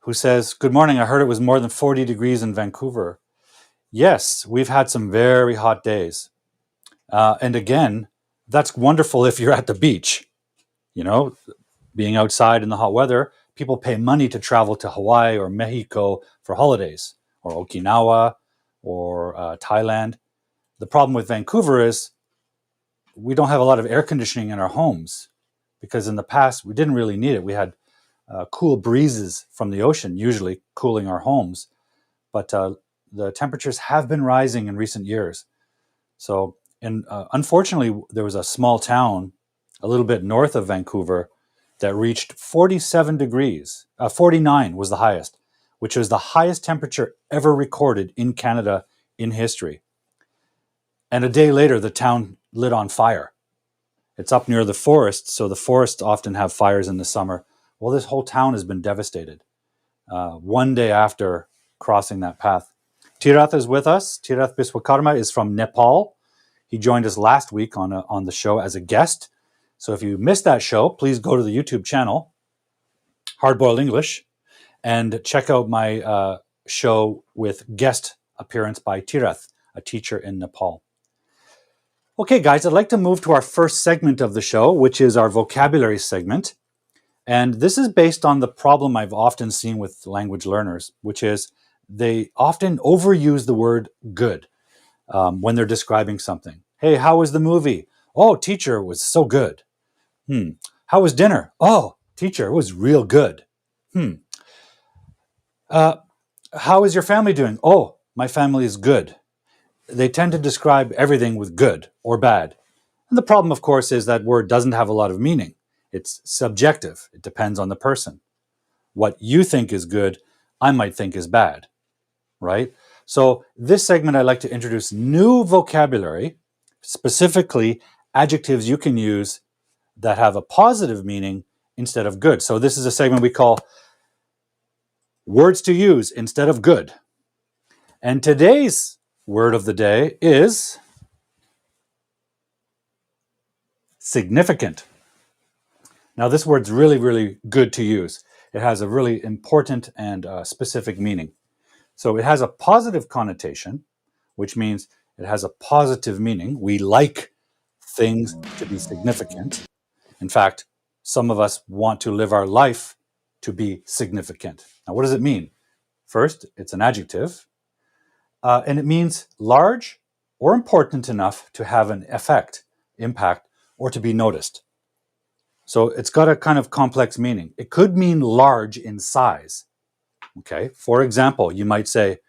who says, "Good morning. I heard it was more than 40 degrees in Vancouver." Yes, we've had some very hot days. And again, that's wonderful if you're at the beach, you know, being outside in the hot weather. People pay money to travel to Hawaii or Mexico for holidays, or Okinawa, or Thailand. The problem with Vancouver is we don't have a lot of air conditioning in our homes because in the past we didn't really need it. We had cool breezes from the ocean, usually cooling our homes. But the temperatures have been rising in recent years. So, and unfortunately, there was a small town a little bit north of Vancouver that reached 47 degrees. 49 was the highest, which was the highest temperature ever recorded in Canada in history. And a day later, the town lit on fire. It's up near the forest, so the forests often have fires in the summer. Well, this whole town has been devastated one day after crossing that path. Tirath is with us. Tirath Biswakarma is from Nepal. He joined us last week on the show as a guest. So if you missed that show, please go to the YouTube channel, Hardboiled English, and check out my show with guest appearance by Tirath, a teacher in Nepal. Okay, guys, I'd like to move to our first segment of the show, which is our vocabulary segment. And this is based on the problem I've often seen with language learners, which is they often overuse the word good when they're describing something. Hey, how was the movie? Oh, teacher, was so good. How was dinner? Oh, teacher, it was real good. How is your family doing? Oh, my family is good. They tend to describe everything with good or bad. And the problem, of course, is that word doesn't have a lot of meaning. It's subjective. It depends on the person. What you think is good, I might think is bad, right? So this segment, I'd like to introduce new vocabulary, specifically adjectives you can use that have a positive meaning instead of good. So this is a segment we call words to use instead of good. And today's word of the day is significant. Now, this word's really, really good to use. It has a really important and specific meaning. So it has a positive connotation, which means it has a positive meaning. We like things to be significant. In fact, some of us want to live our life to be significant. Now, what does it mean? First, it's an adjective, and it means large or important enough to have an effect, impact, or to be noticed. So it's got a kind of complex meaning. It could mean large in size. Okay. For example, you might say,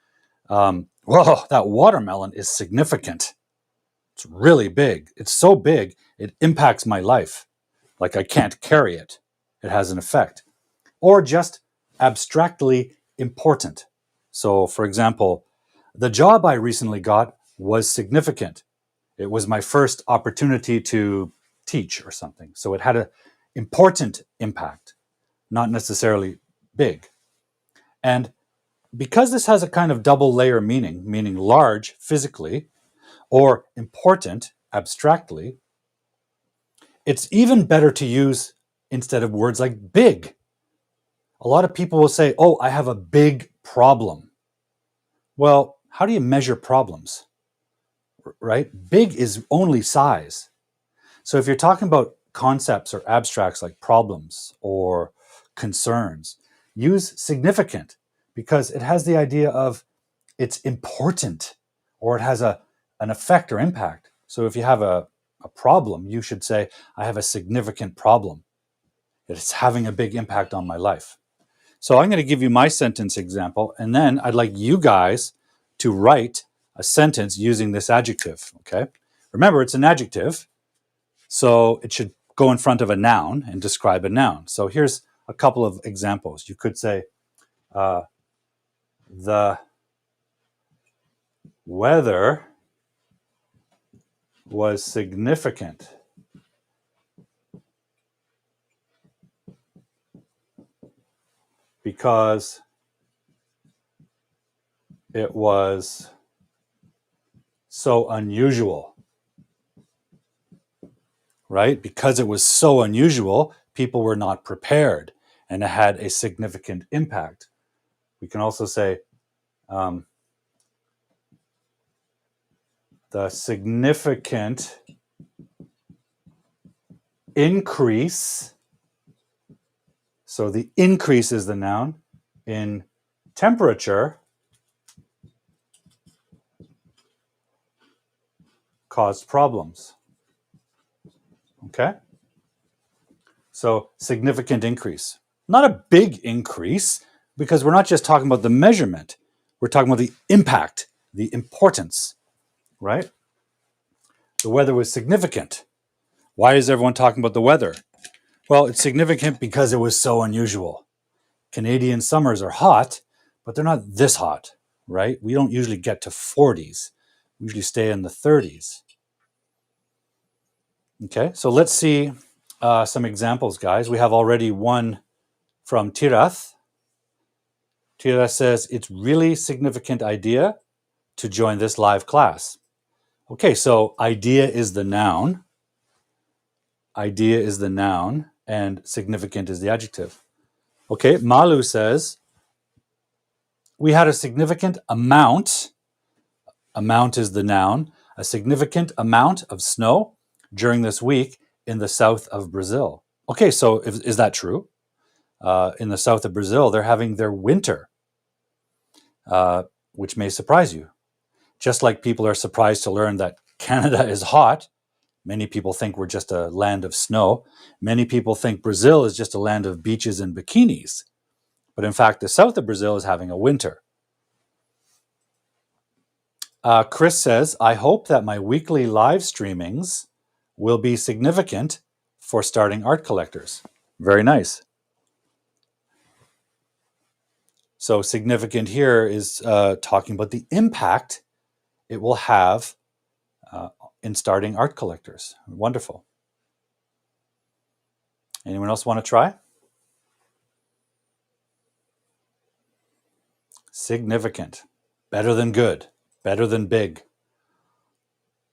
whoa, that watermelon is significant. It's really big. It's so big, it impacts my life. Like I can't carry it. It has an effect. Or just abstractly important. So, for example, the job I recently got was significant. It was my first opportunity to teach or something. So it had an important impact, not necessarily big. And because this has a kind of double layer meaning, meaning large physically or important abstractly, it's even better to use instead of words like big. A lot of people will say, oh, I have a big problem. Well, how do you measure problems? Right? Big is only size. So if you're talking about concepts or abstracts like problems or concerns, use significant because it has the idea of it's important or it has an effect or impact. So if you have a problem, you should say, I have a significant problem. It's having a big impact on my life. So I'm going to give you my sentence example, and then I'd like you guys to write a sentence using this adjective, okay? Remember, it's an adjective, so it should go in front of a noun and describe a noun. So here's a couple of examples. You could say, the weather was significant. Because it was so unusual. Right? Because it was so unusual, people were not prepared and it had a significant impact. We can also say the significant increase. So the increase is the noun in temperature caused problems. Okay? So significant increase. Not a big increase, because we're not just talking about the measurement. We're talking about the impact, the importance, right? The weather was significant. Why is everyone talking about the weather? Well, it's significant because it was so unusual. Canadian summers are hot, but they're not this hot, right? We don't usually get to 40s. We usually stay in the 30s. Okay, so let's see some examples, guys. We have already one from Tirath. Tirath says, it's really significant idea to join this live class. Okay, so idea is the noun. Idea is the noun, and significant is the adjective. Okay, Malu says, we had a significant amount. Amount is the noun. A significant amount of snow during this week in the south of Brazil. Okay, so is that true? In the south of Brazil, they're having their winter, which may surprise you. Just like people are surprised to learn that Canada is hot, many people think we're just a land of snow. Many people think Brazil is just a land of beaches and bikinis. But in fact, the south of Brazil is having a winter. Chris says, I hope that my weekly live streamings will be significant for starting art collectors. Very nice. So significant here is talking about the impact it will have in starting art collectors. Wonderful. Anyone else want to try? Significant. Better than good. Better than big.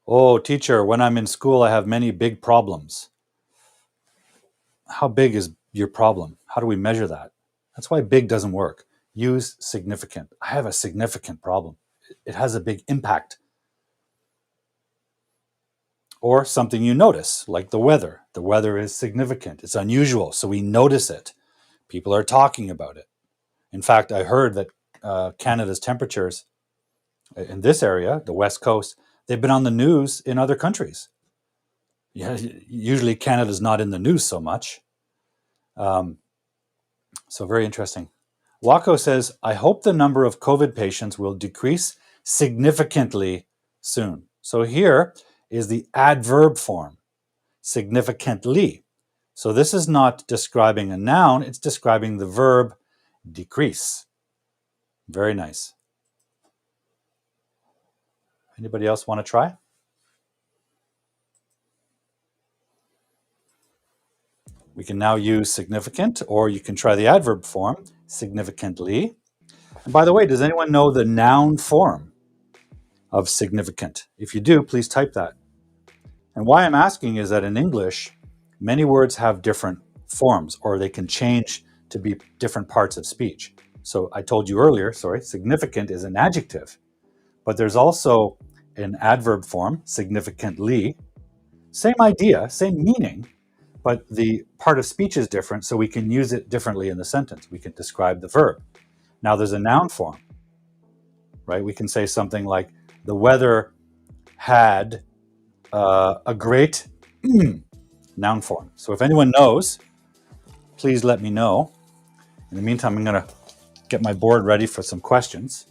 Oh, teacher, when I'm in school, I have many big problems. How big is your problem? How do we measure that? That's why big doesn't work. Use significant. I have a significant problem. It has a big impact. Or something you notice, like the weather. The weather is significant. It's unusual, so we notice it. People are talking about it. In fact, I heard that Canada's temperatures in this area, the West Coast, they've been on the news in other countries. Yeah, usually Canada's not in the news so much. So very interesting. Wako says, I hope the number of COVID patients will decrease significantly soon. So here is the adverb form, significantly. So this is not describing a noun, it's describing the verb decrease. Very nice. Anybody else want to try? We can now use significant, or you can try the adverb form, significantly. And by the way, does anyone know the noun form of significant? If you do, please type that. And why I'm asking is that in English, many words have different forms, or they can change to be different parts of speech. So I told you earlier, significant is an adjective, but there's also an adverb form, significantly. Same idea, same meaning, but the part of speech is different, so we can use it differently in the sentence. We can describe the verb. Now there's a noun form, right? We can say something like, the weather had a great noun form. So if anyone knows, please let me know. In the meantime, I'm going to get my board ready for some questions.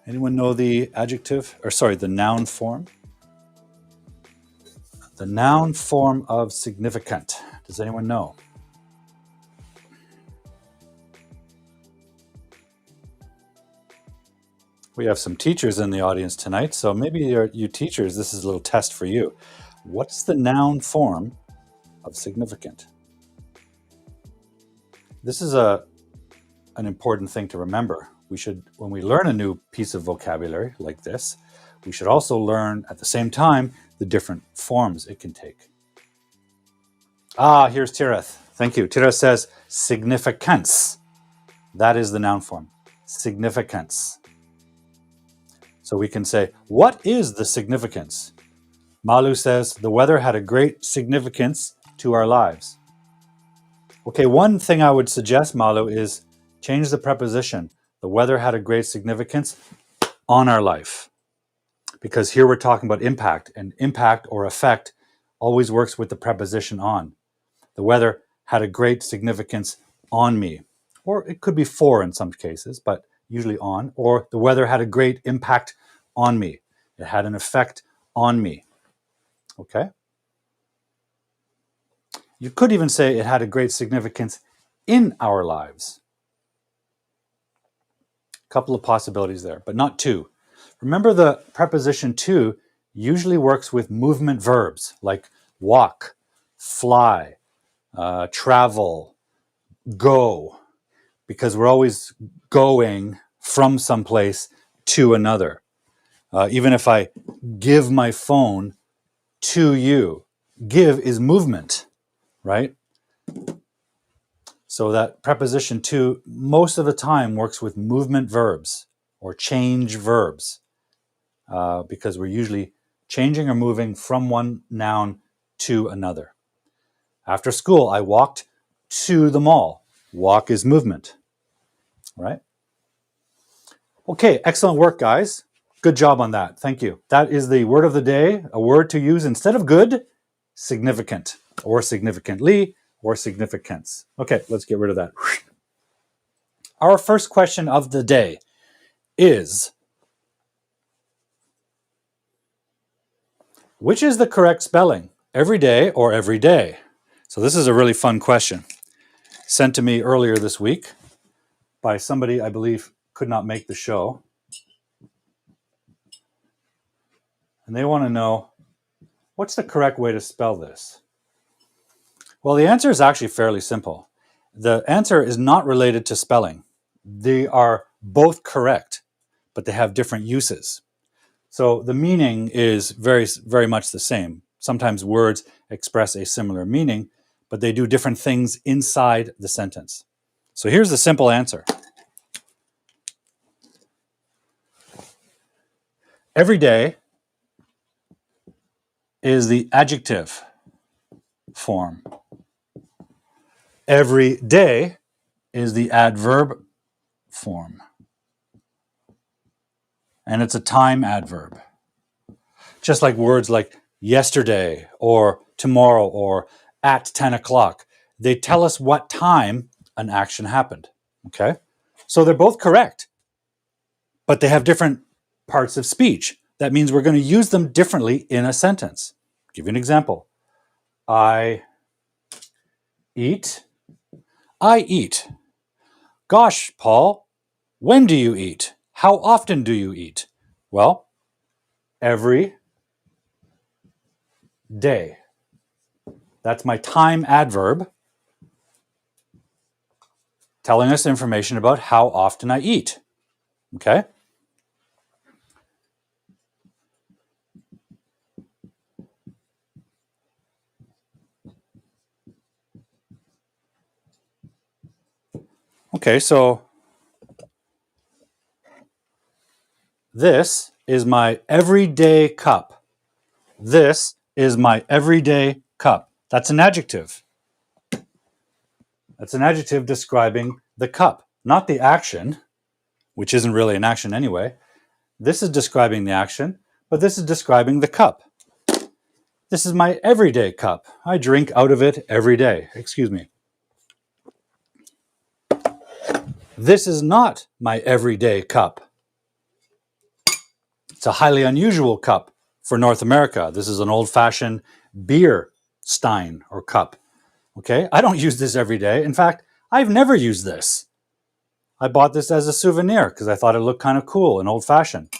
Anyone know the adjective, the noun form? The noun form of significant. Does anyone know? We have some teachers in the audience tonight, so maybe you teachers, this is a little test for you. What's the noun form of significant? This is an important thing to remember. We should, when we learn a new piece of vocabulary like this, we should also learn at the same time the different forms it can take. Ah, here's Tirith. Thank you. Tirith says significance. That is the noun form. Significance. So we can say, what is the significance? Malu says, the weather had a great significance to our lives. Okay, one thing I would suggest, Malu, is change the preposition. The weather had a great significance on our life. Because here we're talking about impact, and impact or effect always works with the preposition on. The weather had a great significance on me. Or it could be for in some cases, but usually on. Or the weather had a great impact on me. It had an effect on me. Okay? You could even say it had a great significance in our lives. A couple of possibilities there, but not two. Remember, the preposition to usually works with movement verbs like walk, fly, travel, go, because we're always going from someplace to another. Even if I give my phone to you, give is movement, right? So that preposition to most of the time works with movement verbs or change verbs because we're usually changing or moving from one noun to another. After school, I walked to the mall. Walk is movement, right? Okay, excellent work, guys. Good job on that. Thank you. That is the word of the day, a word to use instead of good, significant, or significantly, or significance. Okay, let's get rid of that. Our first question of the day is, which is the correct spelling, every day or every day? So this is a really fun question, sent to me earlier this week by somebody I believe could not make the show. And they want to know, what's the correct way to spell this? Well, the answer is actually fairly simple. The answer is not related to spelling. They are both correct, but they have different uses. So the meaning is very, very much the same. Sometimes words express a similar meaning, but they do different things inside the sentence. So here's the simple answer. Every day is the adjective form. Every day is the adverb form. And it's a time adverb. Just like words like yesterday or tomorrow or at 10 o'clock. They tell us what time an action happened. Okay? So they're both correct, but they have different parts of speech. That means we're going to use them differently in a sentence. I'll give you an example. I eat. I eat. Gosh, Paul, when do you eat? How often do you eat? Well, every day. That's my time adverb telling us information about how often I eat. Okay? Okay, so this is my everyday cup. This is my everyday cup. That's an adjective. That's an adjective describing the cup, not the action, which isn't really an action anyway. This is describing the action, but this is describing the cup. This is my everyday cup. I drink out of it every day. Excuse me. This is not my everyday cup. It's a highly unusual cup for North America. This is an old-fashioned beer stein or cup. Okay, I don't use this every day. In fact, I've never used this. I bought this as a souvenir because I thought it looked kind of cool and old-fashioned.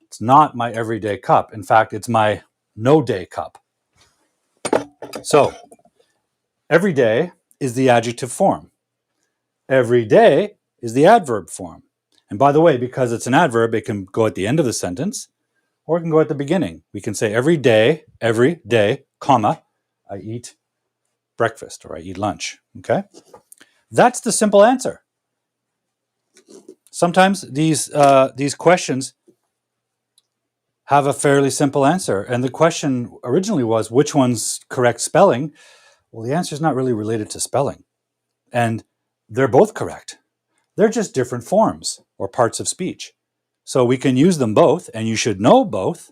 It's not my everyday cup. In fact, it's my no-day cup. So, every day is the adjective form. Every day is the adverb form. And by the way, because it's an adverb, it can go at the end of the sentence, Or it can go at the beginning. We can say every day, comma, I eat breakfast or I eat lunch. Okay? That's the simple answer. Sometimes these questions have a fairly simple answer. And the question originally was, which one's correct spelling? Well, the answer is not really related to spelling. And they're both correct. They're just different forms or parts of speech. So we can use them both, and you should know both.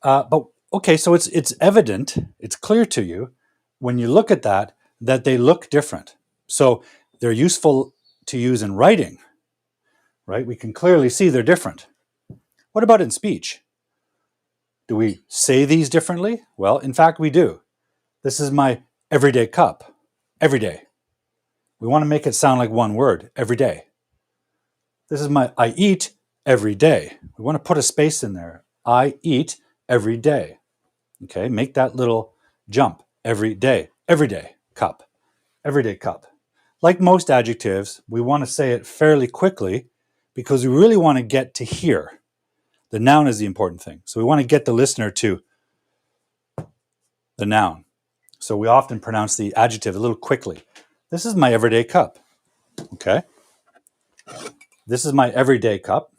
But okay, so it's evident, it's clear to you when you look at that they look different. So they're useful to use in writing, right? We can clearly see they're different. What about in speech? Do we say these differently? Well, in fact, we do. This is my everyday cup. Every day. We want to make it sound like one word. Every day. This is my I eat every day. We want to put a space in there. I eat every day. Okay, make that little jump. Every day. Every day. Cup. Everyday cup. Like most adjectives, we want to say it fairly quickly because we really want to get to hear. The noun is the important thing. So we want to get the listener to the noun. So we often pronounce the adjective a little quickly. This is my everyday cup. Okay. This is my everyday cup.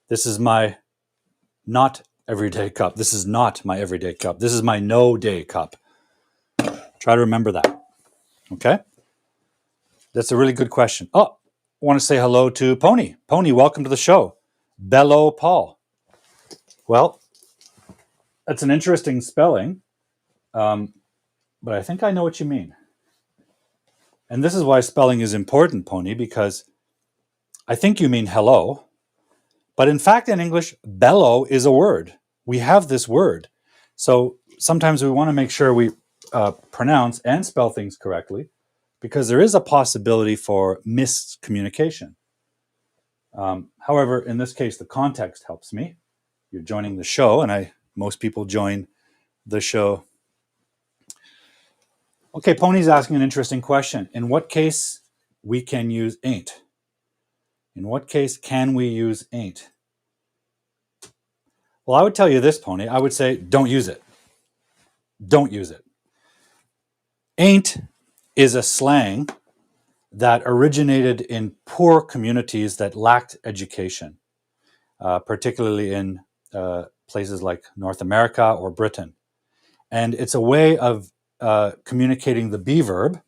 This is my not everyday cup. This is not my everyday cup. This is my no day cup. Try to remember that. Okay. That's a really good question. Oh, I want to say hello to Pony. Pony, welcome to the show. Bello Paul. Well, that's an interesting spelling, but I think I know what you mean. And this is why spelling is important, Pony, because I think you mean hello, but in fact, in English, bellow is a word. We have this word. So sometimes we want to make sure we pronounce and spell things correctly because there is a possibility for miscommunication. However, in this case, the context helps me. You're joining the show, and most people join the show. Okay, Pony's asking an interesting question. In what case we can use ain't? In what case can we use ain't? Well, I would tell you this, Pony. I would say don't use it. Don't use it. Ain't is a slang that originated in poor communities that lacked education, particularly in places like North America or Britain. And it's a way of communicating the be verb.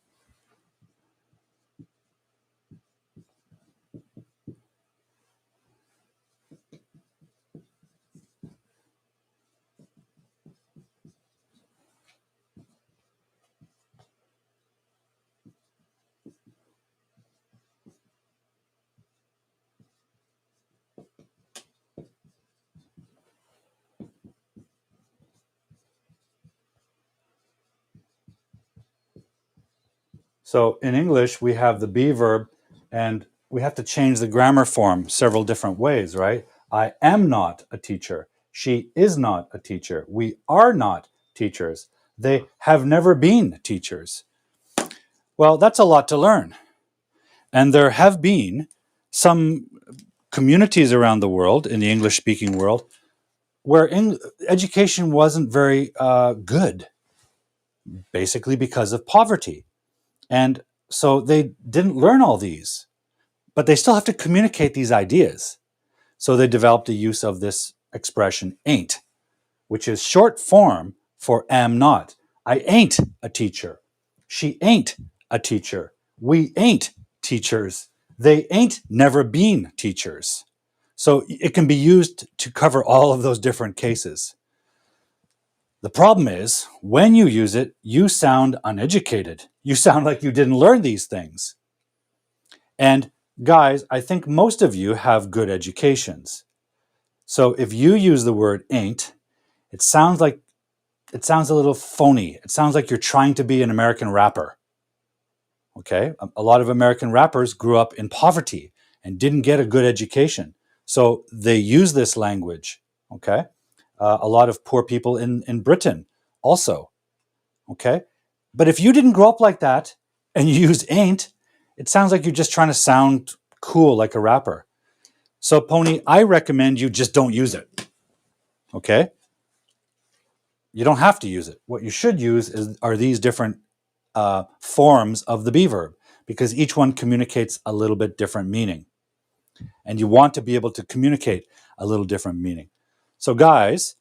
So in English, we have the be verb, and we have to change the grammar form several different ways, right? I am not a teacher. She is not a teacher. We are not teachers. They have never been teachers. Well, that's a lot to learn. And there have been some communities around the world, in the English-speaking world, where education wasn't very good, basically because of poverty. And so they didn't learn all these, but they still have to communicate these ideas. So they developed the use of this expression ain't, which is short form for am not. I ain't a teacher. She ain't a teacher. We ain't teachers. They ain't never been teachers. So it can be used to cover all of those different cases. The problem is, when you use it, you sound uneducated. You sound like you didn't learn these things. And guys, I think most of you have good educations. So if you use the word ain't, it sounds a little phony. It sounds like you're trying to be an American rapper. Okay? A lot of American rappers grew up in poverty and didn't get a good education. So they use this language. Okay? A lot of poor people in Britain also. Okay? But if you didn't grow up like that and you use ain't, it sounds like you're just trying to sound cool like a rapper. So, Pony, I recommend you just don't use it. Okay? You don't have to use it. What you should use are these different forms of the be verb, because each one communicates a little bit different meaning. And you want to be able to communicate a little different meaning. So, guys,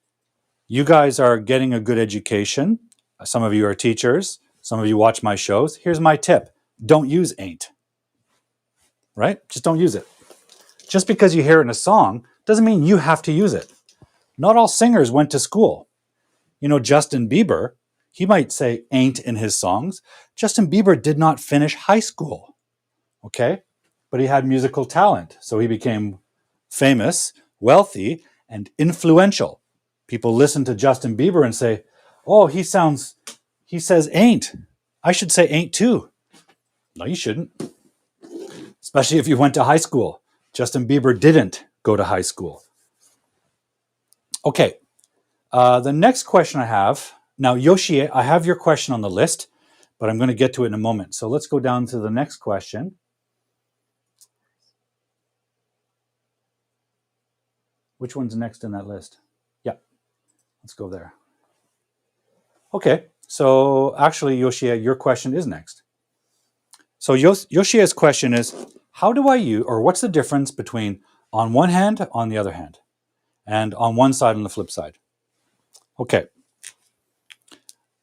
you guys are getting a good education. Some of you are teachers. Some of you watch my shows. Here's my tip. Don't use ain't. Right? Just don't use it. Just because you hear it in a song doesn't mean you have to use it. Not all singers went to school. You know, Justin Bieber, he might say ain't in his songs. Justin Bieber did not finish high school. Okay? But he had musical talent. So he became famous, wealthy, and influential. People listen to Justin Bieber and say, oh, he says ain't. I should say ain't too. No, you shouldn't. Especially if you went to high school. Justin Bieber didn't go to high school. Okay. The next question I have, now Yoshie, I have your question on the list, but I'm going to get to it in a moment. So let's go down to the next question. Which one's next in that list? Yeah, let's go there. Okay, so actually, Yoshie, your question is next. So Yoshie's question is, how do I use, or what's the difference between on one hand, on the other hand, and on one side and the flip side? Okay.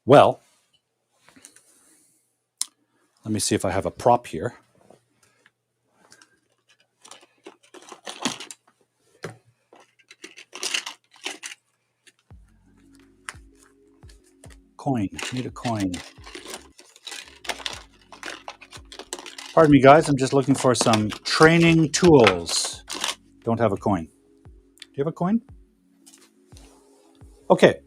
Well, let me see if I have a prop here. Coin. Need a coin. Pardon me, guys. I'm just looking for some training tools. Don't have a coin. Do you have a coin? Okay.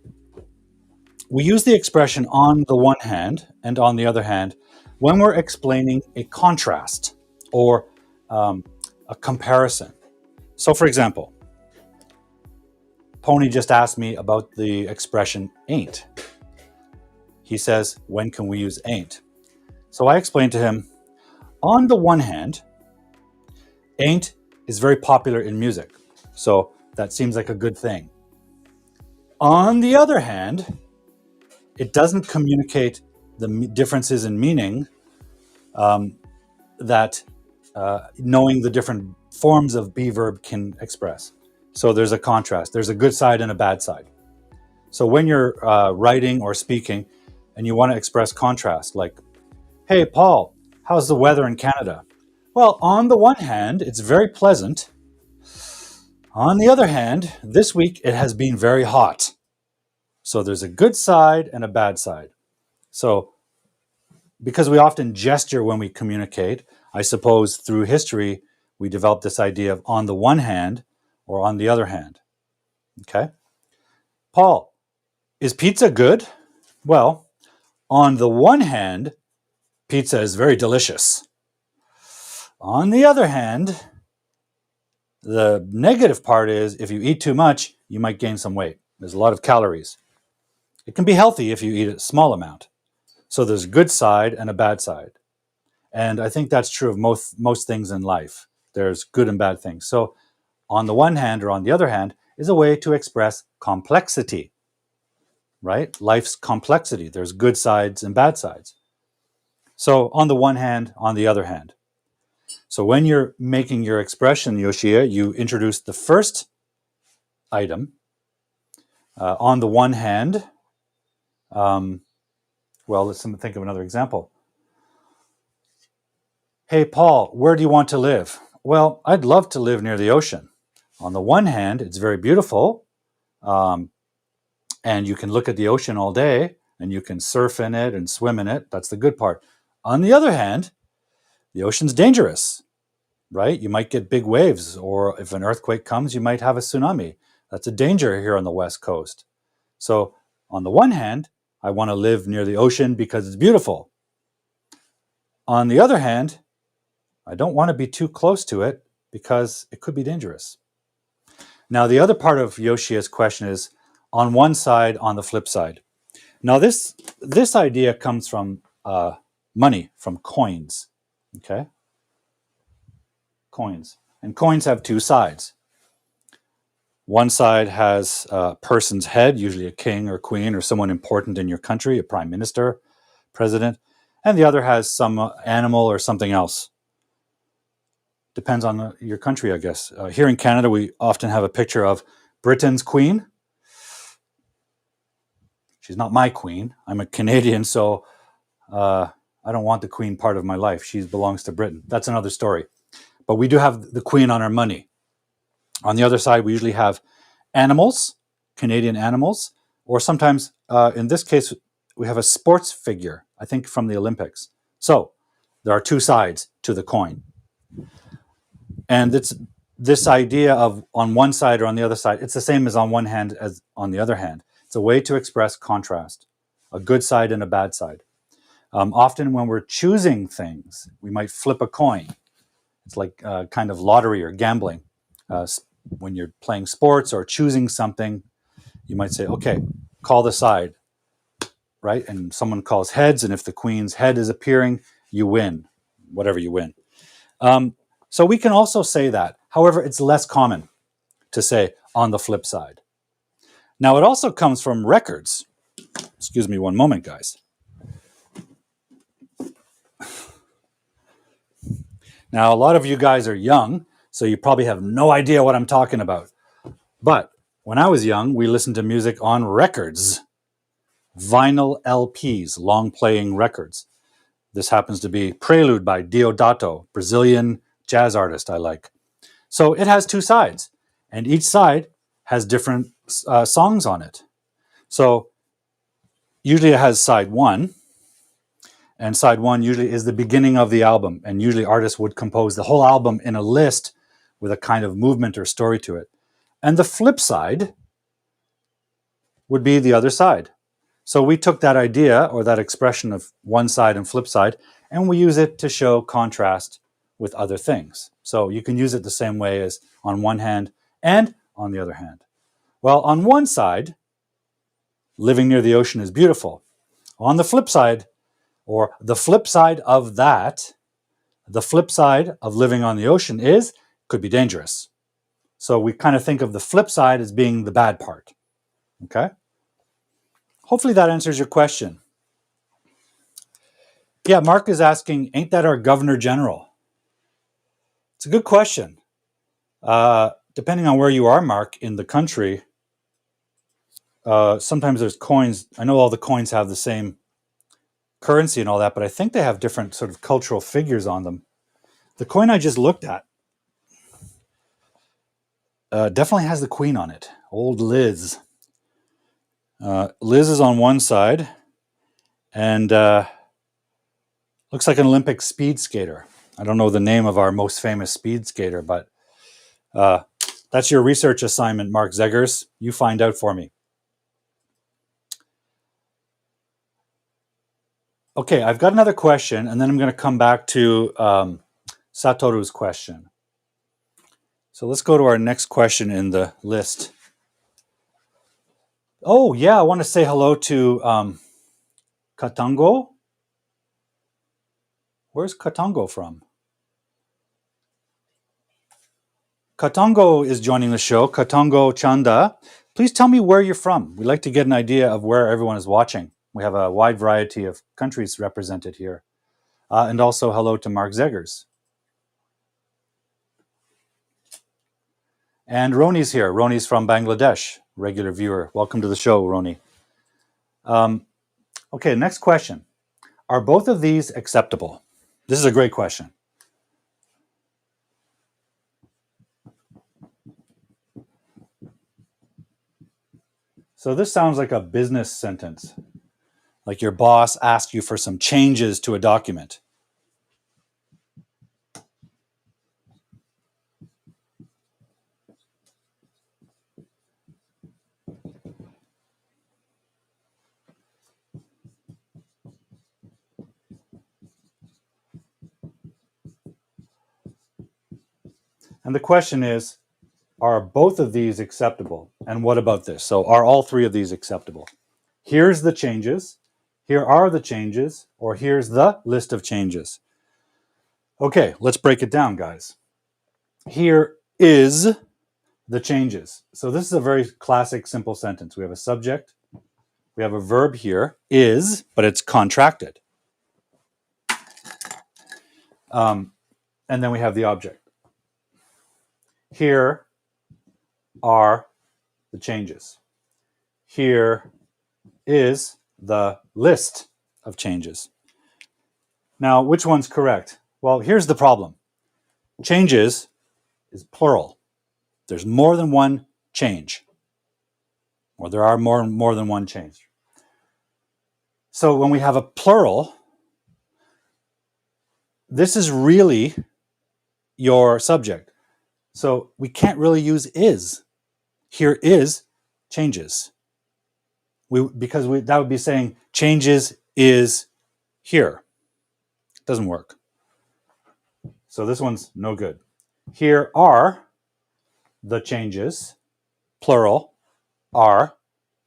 We use the expression on the one hand and on the other hand when we're explaining a contrast or a comparison. So, for example, Pony just asked me about the expression ain't. He says, when can we use ain't? So I explained to him, on the one hand, ain't is very popular in music. So that seems like a good thing. On the other hand, it doesn't communicate the differences in meaning that knowing the different forms of be verb can express. So there's a contrast. There's a good side and a bad side. So when you're writing or speaking and you want to express contrast, like, hey, Paul, how's the weather in Canada? Well, on the one hand, it's very pleasant. On the other hand, this week it has been very hot. So there's a good side and a bad side. So because we often gesture when we communicate, I suppose through history, we developed this idea of on the one hand or on the other hand. Okay? Paul, is pizza good? Well, on the one hand, pizza is very delicious. On the other hand, the negative part is if you eat too much, you might gain some weight. There's a lot of calories. It can be healthy if you eat a small amount. So there's a good side and a bad side. And I think that's true of most things in life. There's good and bad things. So on the one hand or on the other hand is a way to express complexity, right? Life's complexity. There's good sides and bad sides. So on the one hand, on the other hand. So when you're making your expression, Yoshia, you introduce the first item. On the one hand, well, let's think of another example. Hey, Paul, where do you want to live? Well, I'd love to live near the ocean. On the one hand, it's very beautiful, and you can look at the ocean all day, and you can surf in it and swim in it. That's the good part. On the other hand, the ocean's dangerous, right? You might get big waves, or if an earthquake comes, you might have a tsunami. That's a danger here on the West Coast. So on the one hand, I want to live near the ocean because it's beautiful. On the other hand, I don't want to be too close to it because it could be dangerous. Now, the other part of Yoshia's question is on one side, on the flip side. Now, this idea comes from money, from coins. Okay? Coins. And coins have two sides. One side has a person's head, usually a king or queen or someone important in your country, a prime minister, president, and the other has some animal or something else. Depends on your country, I guess. Here in Canada, we often have a picture of Britain's queen. She's not my queen. I'm a Canadian, so I don't want the queen part of my life. She belongs to Britain. That's another story. But we do have the queen on our money. On the other side, we usually have animals, Canadian animals, or sometimes, in this case, we have a sports figure, I think from the Olympics. So there are two sides to the coin. And it's this idea of on one side or on the other side, it's the same as on one hand as on the other hand. It's a way to express contrast, a good side and a bad side. Often when we're choosing things, we might flip a coin. It's like kind of lottery or gambling. When you're playing sports or choosing something, you might say, okay, call the side, right? And someone calls heads, and if the queen's head is appearing, you win, whatever you win. So we can also say that. However, it's less common to say on the flip side. Now, it also comes from records. Excuse me one moment, guys. Now, a lot of you guys are young, so you probably have no idea what I'm talking about. But when I was young, we listened to music on records, vinyl LPs, long-playing records. This happens to be Prelude by Deodato, Brazilian jazz artist I like. So it has two sides, and each side has different songs on it. So usually it has side one, and side one usually is the beginning of the album, and usually artists would compose the whole album in a list with a kind of movement or story to it. And the flip side would be the other side. So we took that idea or that expression of one side and flip side, and we use it to show contrast with other things. So you can use it the same way as on one hand and on the other hand. Well, on one side, living near the ocean is beautiful. On the flip side, or the flip side of that, the flip side of living on the ocean could be dangerous. So we kind of think of the flip side as being the bad part. Okay? Hopefully that answers your question. Yeah, Mark is asking, ain't that our Governor General? It's a good question. Depending on where you are, Mark, in the country, sometimes there's coins. I know all the coins have the same currency and all that, but I think they have different sort of cultural figures on them. The coin I just looked at definitely has the Queen on it. Old Liz. Liz is on one side, and looks like an Olympic speed skater. I don't know the name of our most famous speed skater, but that's your research assignment, Mark Zegers. You find out for me. Okay, I've got another question, and then I'm going to come back to Satoru's question. So let's go to our next question in the list. Oh, yeah, I want to say hello to Katango. Where's Katango from? Katango is joining the show. Katango Chanda. Please tell me where you're from. We'd like to get an idea of where everyone is watching. We have a wide variety of countries represented here. And also hello to Mark Zegers. And Roni's here. Roni's from Bangladesh, regular viewer. Welcome to the show, Roni. Okay, next question. Are both of these acceptable? This is a great question. So this sounds like a business sentence. Like your boss asked you for some changes to a document. And the question is, are both of these acceptable? And what about this? So are all three of these acceptable? Here's the changes. Here are the changes. Or here's the list of changes. Okay, let's break it down, guys. Here is the changes. So this is a very classic simple sentence. We have a subject, we have a verb here, is, but it's contracted. And then we have the object. Here are the changes. Here is the list of changes. Now, which one's correct? Well, here's the problem. Changes is plural. There's more than one change, or there are more than one change. So when we have a plural, this is really your subject. So we can't really use is. Here is changes. Because that would be saying changes is here. It doesn't work. So this one's no good. Here are the changes, plural, are,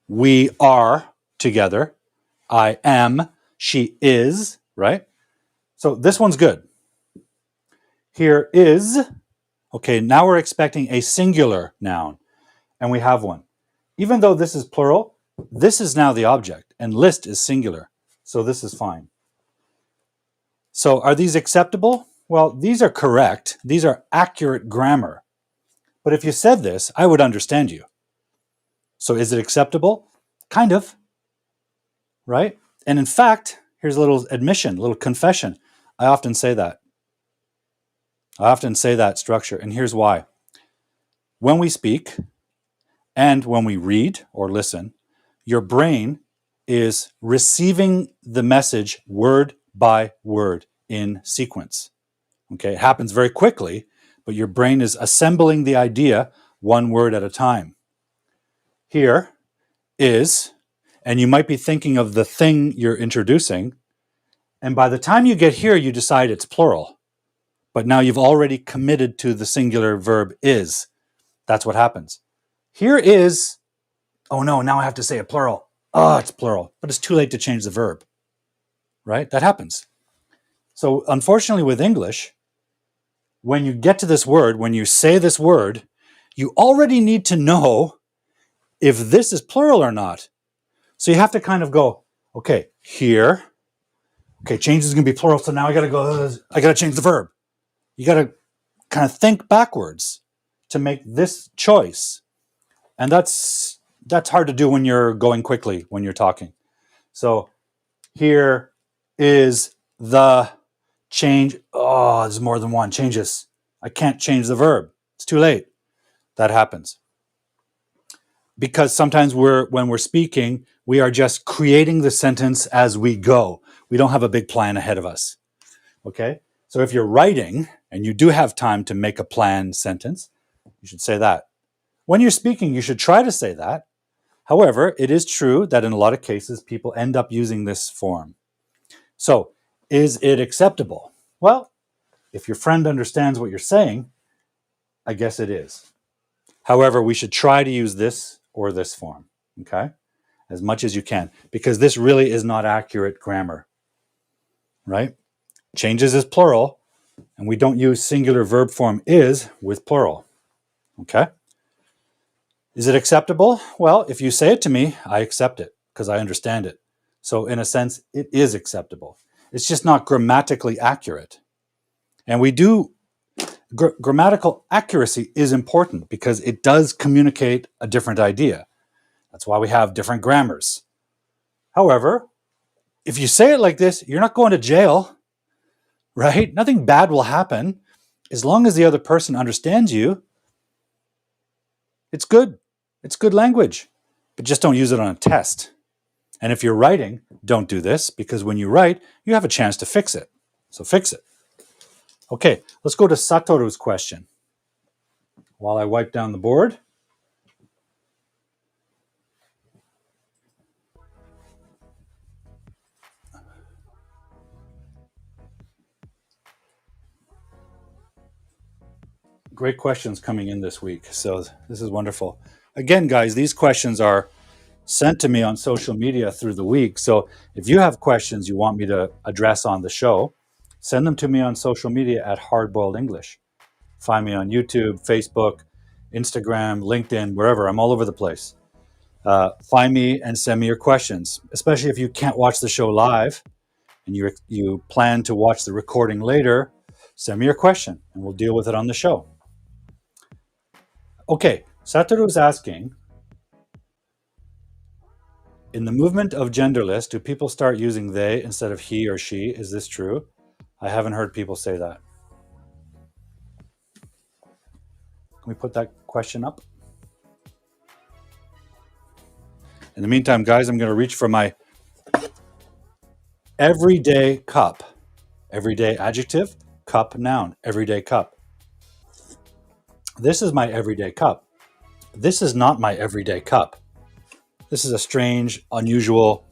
we are together, I am, she is, right? So this one's good. Here is, okay, now we're expecting a singular noun, and we have one. Even though this is plural, this is now the object, and list is singular, so this is fine. So are these acceptable? Well, these are correct. These are accurate grammar. But if you said this, I would understand you. So is it acceptable? Kind of, right? And in fact, here's a little admission, a little confession. I often say that. I often say that structure, and here's why. When we speak and when we read or listen, your brain is receiving the message word by word in sequence. Okay, it happens very quickly, but your brain is assembling the idea one word at a time. Here is, and you might be thinking of the thing you're introducing, and by the time you get here, you decide it's plural. But now you've already committed to the singular verb is. That's what happens. Here is, oh no, now I have to say a plural. Oh, it's plural, but it's too late to change the verb, right? That happens. So unfortunately with English, when you get to this word, when you say this word, you already need to know if this is plural or not. So you have to kind of go, okay, here, okay, change is going to be plural, so now I got to change the verb. You got to kind of think backwards to make this choice. And that's hard to do when you're going quickly, when you're talking. So here is the change. Oh, there's more than one changes. I can't change the verb. It's too late. That happens. Because sometimes when we're speaking, we are just creating the sentence as we go. We don't have a big plan ahead of us. Okay? So if you're writing and you do have time to make a planned sentence, you should say that. When you're speaking, you should try to say that. However, it is true that in a lot of cases, people end up using this form. So, is it acceptable? Well, if your friend understands what you're saying, I guess it is. However, we should try to use this or this form, okay? As much as you can, because this really is not accurate grammar, right? Changes is plural, and we don't use singular verb form is with plural, okay? Is it acceptable? Well, if you say it to me, I accept it because I understand it. So in a sense, it is acceptable. It's just not grammatically accurate. And we do, grammatical accuracy is important because it does communicate a different idea. That's why we have different grammars. However, if you say it like this, you're not going to jail, right? Nothing bad will happen. As long as the other person understands you, it's good. It's good language. But just don't use it on a test. And if you're writing, don't do this because when you write, you have a chance to fix it. So fix it. Okay, let's go to Satoru's question. While I wipe down the board. Great questions coming in this week. So this is wonderful. Again, guys, these questions are sent to me on social media through the week. So if you have questions you want me to address on the show, send them to me on social media at Hardboiled English. Find me on YouTube, Facebook, Instagram, LinkedIn, wherever. I'm all over the place. Find me and send me your questions, especially if you can't watch the show live and you plan to watch the recording later. Send me your question and we'll deal with it on the show. Okay, Satoru is asking, in the movement of genderless, do people start using they instead of he or she? Is this true? I haven't heard people say that. Can we put that question up? In the meantime, guys, I'm going to reach for my everyday cup. Everyday adjective, cup noun, everyday cup. This is my everyday cup. This is not my everyday cup. This is a strange, unusual,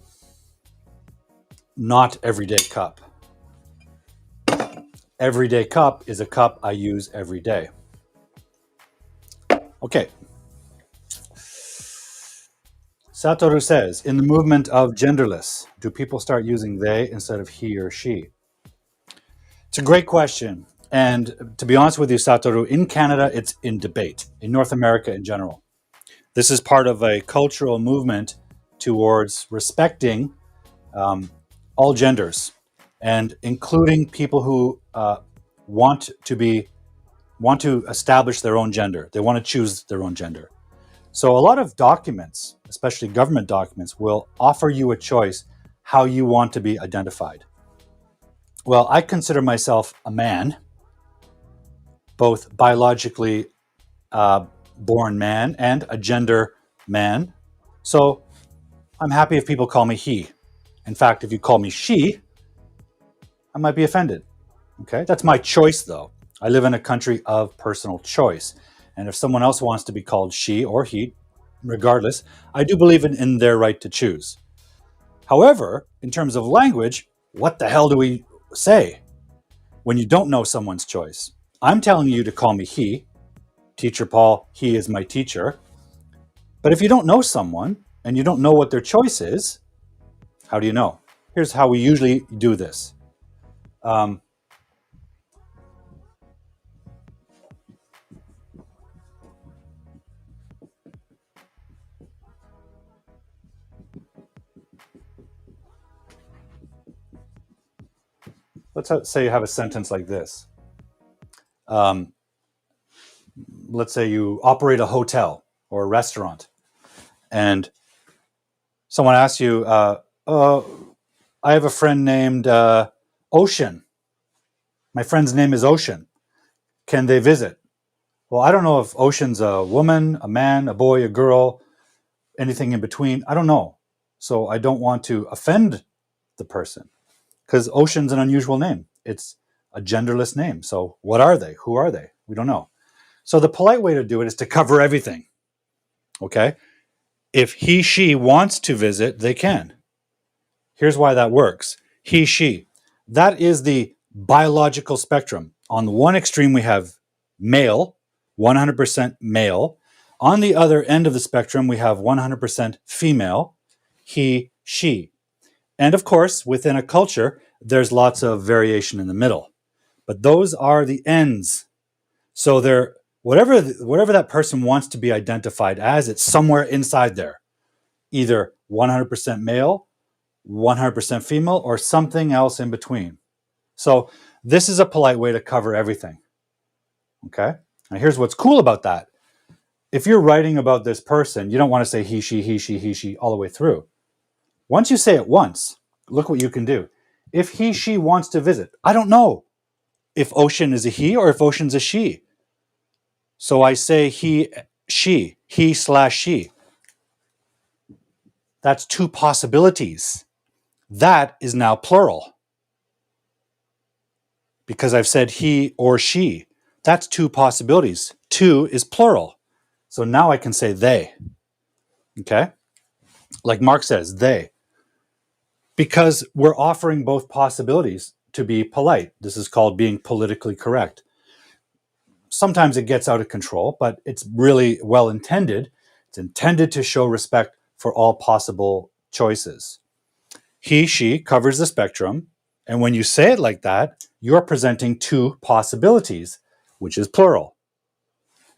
not everyday cup. Everyday cup is a cup I use every day. Okay. Satoru says, in the movement of genderless, do people start using they instead of he or she? It's a great question. And to be honest with you, Satoru, in Canada, it's in debate, in North America in general. This is part of a cultural movement towards respecting all genders, and including people who want to establish their own gender. They want to choose their own gender. So a lot of documents, especially government documents, will offer you a choice how you want to be identified. Well, I consider myself a man, both biologically born man and a gender man. So I'm happy if people call me he. In fact, if you call me she, I might be offended. Okay, that's my choice though. I live in a country of personal choice. And if someone else wants to be called she or he, regardless, I do believe in their right to choose. However, in terms of language, what the hell do we say when you don't know someone's choice? I'm telling you to call me he. Teacher Paul, he is my teacher. But if you don't know someone and you don't know what their choice is, how do you know? Here's how we usually do this. Let's say you have a sentence like this. Let's say you operate a hotel or a restaurant, and someone asks you, I have a friend named Ocean. My friend's name is Ocean. Can they visit? Well, I don't know if Ocean's a woman, a man, a boy, a girl, anything in between. I don't know. So I don't want to offend the person because Ocean's an unusual name. It's a genderless name. So what are they? Who are they? We don't know. So the polite way to do it is to cover everything. Okay? If he, she wants to visit, they can. Here's why that works. He, she. That is the biological spectrum. On the one extreme, we have male, 100% male. On the other end of the spectrum, we have 100% female, he, she. And of course, within a culture, there's lots of variation in the middle. But those are the ends. So they're whatever that person wants to be identified as, it's somewhere inside there. Either 100% male, 100% female, or something else in between. So this is a polite way to cover everything. Okay? Now here's what's cool about that. If you're writing about this person, you don't want to say he, she all the way through. Once you say it once, look what you can do. If he, she wants to visit, I don't know if Ocean is a he or if Ocean's a she. So I say he, he/she. That's two possibilities. That is now plural. Because I've said he or she. That's two possibilities. Two is plural. So now I can say they. Okay? Like Mark says, they. Because we're offering both possibilities to be polite. This is called being politically correct. Sometimes it gets out of control, but it's really well intended. It's intended to show respect for all possible choices. He, she covers the spectrum. And when you say it like that, you're presenting two possibilities. which is plural.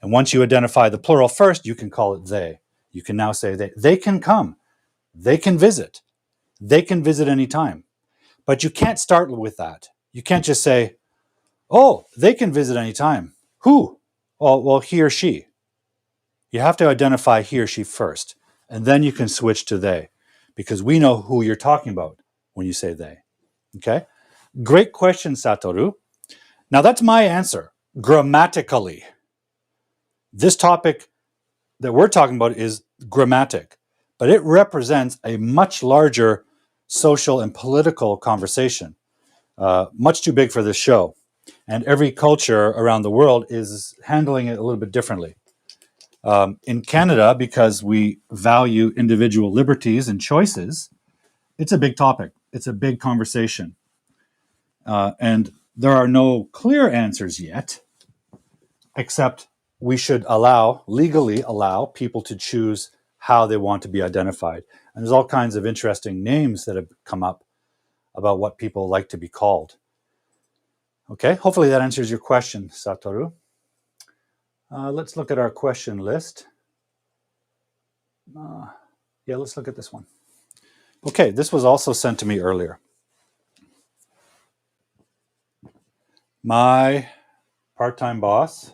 And once you identify the plural first, you can call it they. You can now say they can come, they can visit anytime. But you can't start with that. You can't just say, oh, they can visit anytime. Who? Oh, well, he or she. You have to identify he or she first, and then you can switch to they, because we know who you're talking about when you say they. Okay? Great question, Satoru. Now that's my answer, grammatically. This topic that we're talking about is grammatic, but it represents a much larger social and political conversation, much too big for this show. And every culture around the world is handling it a little bit differently. In Canada, because we value individual liberties and choices, it's a big topic. It's a big conversation. And there are no clear answers yet, except we should legally allow people to choose how they want to be identified. And there's all kinds of interesting names that have come up about what people like to be called. Okay, hopefully that answers your question, Satoru. Let's look at our question list. Let's look at this one. Okay, this was also sent to me earlier. My part-time boss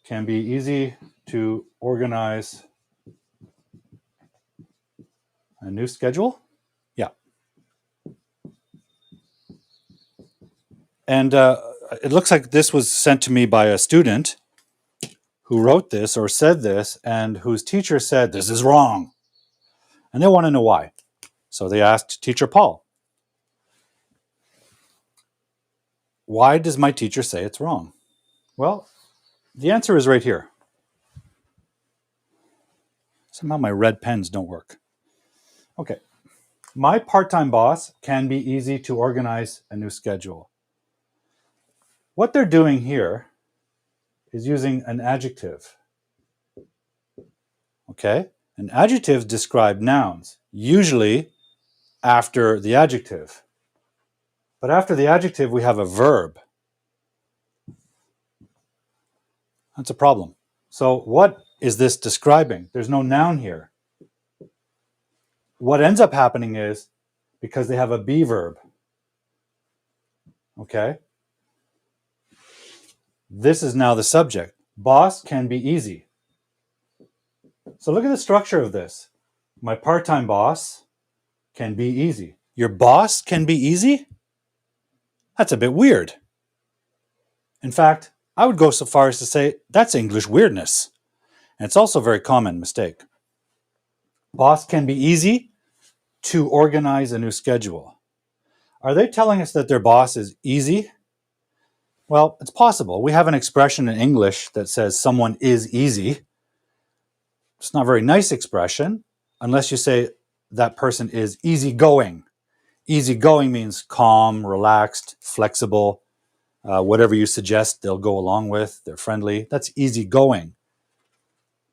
can be easy to organize a new schedule. Yeah. And it looks like this was sent to me by a student who wrote this or said this and whose teacher said, this is wrong. And they want to know why. So they asked Teacher Paul, why does my teacher say it's wrong? Well, the answer is right here. Somehow my red pens don't work. Okay. My part-time boss can be easy to organize a new schedule. What they're doing here is using an adjective. Okay? And adjectives describe nouns, usually after the adjective. But after the adjective, we have a verb. That's a problem. So what is this describing? There's no noun here. What ends up happening is, because they have a be verb, okay? This is now the subject. Boss can be easy. So look at the structure of this. My part-time boss can be easy. Your boss can be easy? That's a bit weird. In fact, I would go so far as to say that's English weirdness. And it's also a very common mistake. Boss can be easy to organize a new schedule. Are they telling us that their boss is easy? Well, it's possible. We have an expression in English that says someone is easy. It's not a very nice expression unless you say that person is easygoing. Easygoing means calm, relaxed, flexible. Whatever you suggest, they'll go along with. They're friendly. That's easygoing.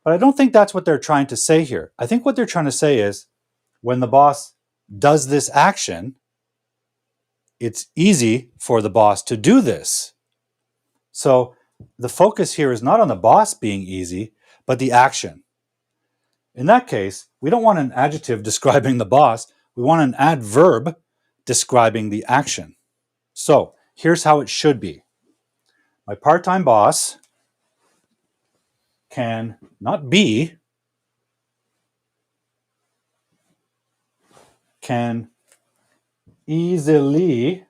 But I don't think that's what they're trying to say here. I think what they're trying to say is when the boss does this action, it's easy for the boss to do this. So the focus here is not on the boss being easy, but the action. In that case, we don't want an adjective describing the boss. We want an adverb describing the action. So here's how it should be. My part-time boss can not be, can easily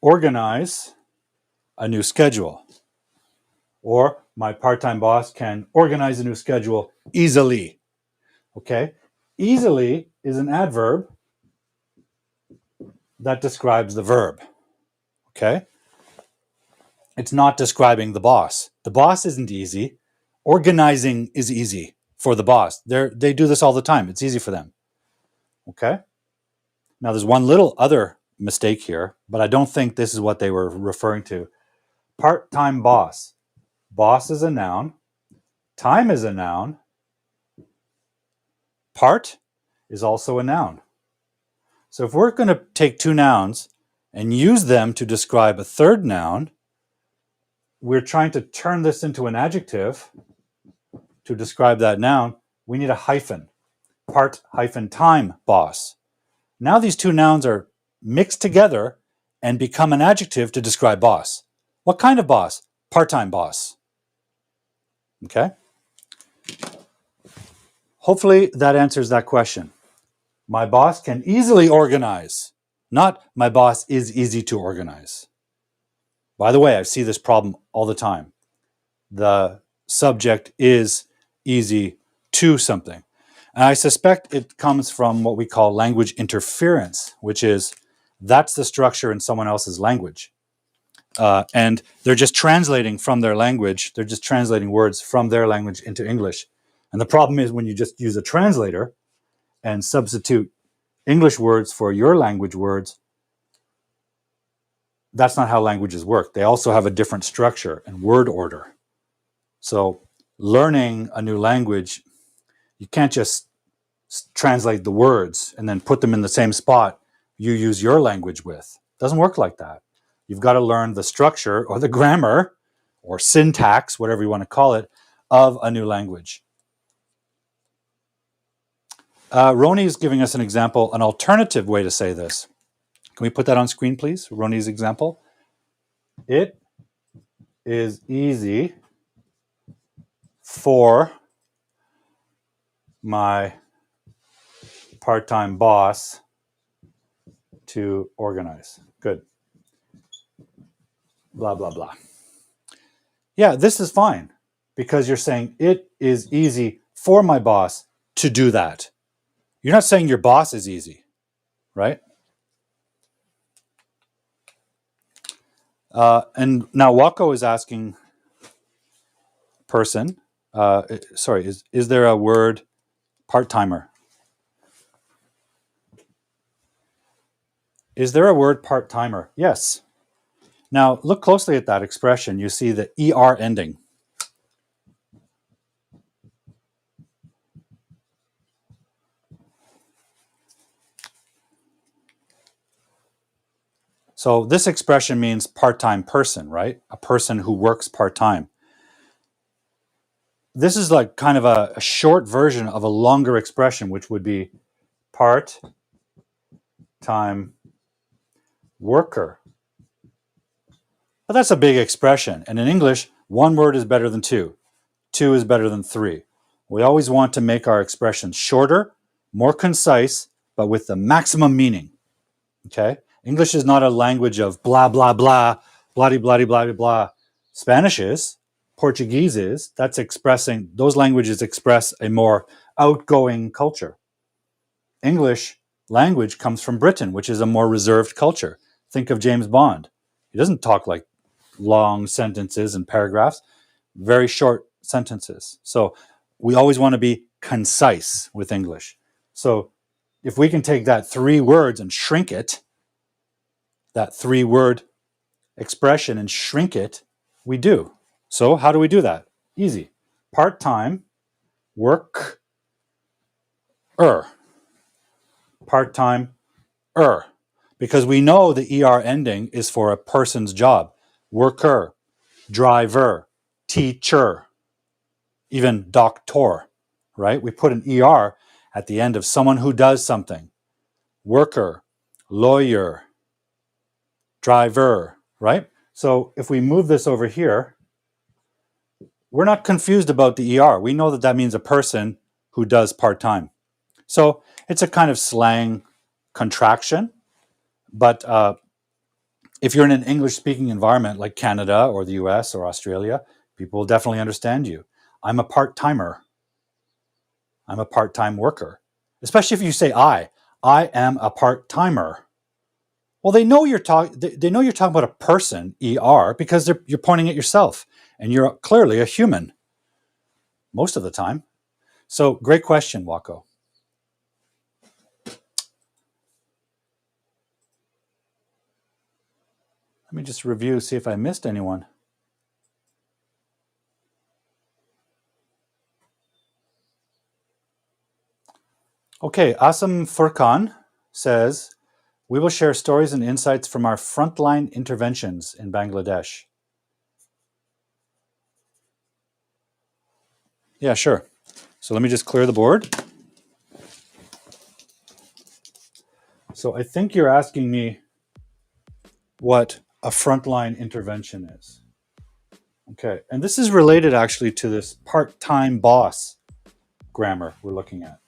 organize a new schedule. Or my part-time boss can organize a new schedule easily. Okay? Easily is an adverb that describes the verb. Okay? It's not describing the boss. The boss isn't easy. Organizing is easy for the boss. They do this all the time. It's easy for them. Okay? Now, there's one little other mistake here, but I don't think this is what they were referring to. Part-time boss. Boss is a noun. Time is a noun. Part is also a noun. So if we're going to take two nouns and use them to describe a third noun, we're trying to turn this into an adjective to describe that noun. We need a hyphen. Part hyphen time boss. Now these two nouns are mixed together and become an adjective to describe boss. What kind of boss? Part-time boss. Okay? Hopefully that answers that question. My boss can easily organize, not my boss is easy to organize. By the way, I see this problem all the time. The subject is easy to something. And I suspect it comes from what we call language interference, which is that's the structure in someone else's language. And they're just translating from their language, they're just translating words from their language into English. And the problem is when you just use a translator and substitute English words for your language words, that's not how languages work. They also have a different structure and word order. So learning a new language, you can't just translate the words and then put them in the same spot you use your language with. It doesn't work like that. You've got to learn the structure or the grammar or syntax, whatever you want to call it, of a new language. Roni is giving us an example, an alternative way to say this. Can we put that on screen, please? Roni's example. It is easy for my part-time boss to organize. Good. Blah, blah, blah. Yeah, this is fine because you're saying it is easy for my boss to do that. You're not saying your boss is easy, right? And now Wako is asking person, is there a word part-timer? Is there a word part-timer? Yes. Now look closely at that expression. You see the ER ending. So this expression means part-time person, right? A person who works part-time. This is like kind of a short version of a longer expression, which would be part-time worker. But that's a big expression. And in English, one word is better than two. Two is better than three. We always want to make our expressions shorter, more concise, but with the maximum meaning. Okay? English is not a language of blah, blah, blah, blah, blah, blah, blah. Spanish is. Portuguese is. That's expressing, those languages express a more outgoing culture. English language comes from Britain, which is a more reserved culture. Think of James Bond. He doesn't talk like long sentences and paragraphs, very short sentences. So we always want to be concise with English. So if we can take that 3 words and shrink it, that 3-word expression and shrink it, we do. So how do we do that? Easy. Part-time worker. Part-time because we know the ER ending is for a person's job. Worker, driver, teacher, even doctor, right? We put an ER at the end of someone who does something. Worker, lawyer, driver, right? So if we move this over here, we're not confused about the ER. We know that that means a person who does part-time. So it's a kind of slang contraction, but if you're in an English-speaking environment like Canada or the US or Australia, people will definitely understand you. I'm a part-timer. I'm a part-time worker. Especially if you say I am a part-timer. Well, they know you're talking about a person, ER, because you're pointing at yourself, and you're clearly a human most of the time. So, great question, Wako. Let me just review, see if I missed anyone. Okay, Asam Furkan says, we will share stories and insights from our frontline interventions in Bangladesh. Yeah, sure. So let me just clear the board. So I think you're asking me what a frontline intervention is. Okay, and this is related actually to this part-time boss grammar we're looking at.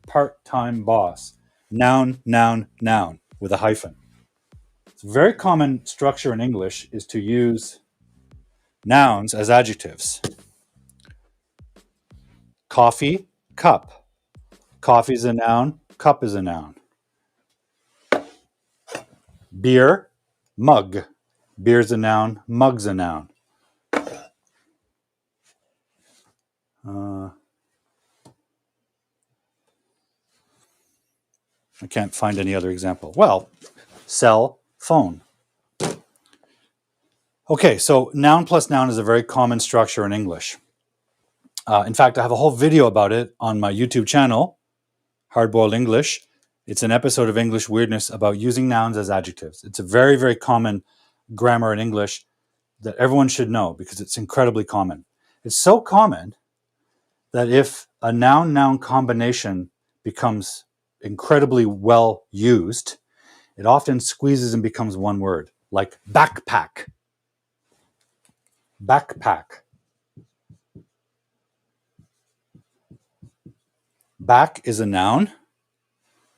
Part-time boss. Noun, noun, noun with a hyphen. It's a very common structure in English is to use nouns as adjectives. Coffee, cup. Coffee is a noun, cup is a noun. Beer, mug. Beer's a noun, mug's a noun. I can't find any other example. Well, cell phone. Okay, so noun plus noun is a very common structure in English. In fact, I have a whole video about it on my YouTube channel, Hardboiled English. It's an episode of English Weirdness about using nouns as adjectives. It's a very, very common grammar in English that everyone should know because it's incredibly common. It's so common that if a noun-noun combination becomes incredibly well used, it often squeezes and becomes one word, like backpack. Backpack. Back is a noun.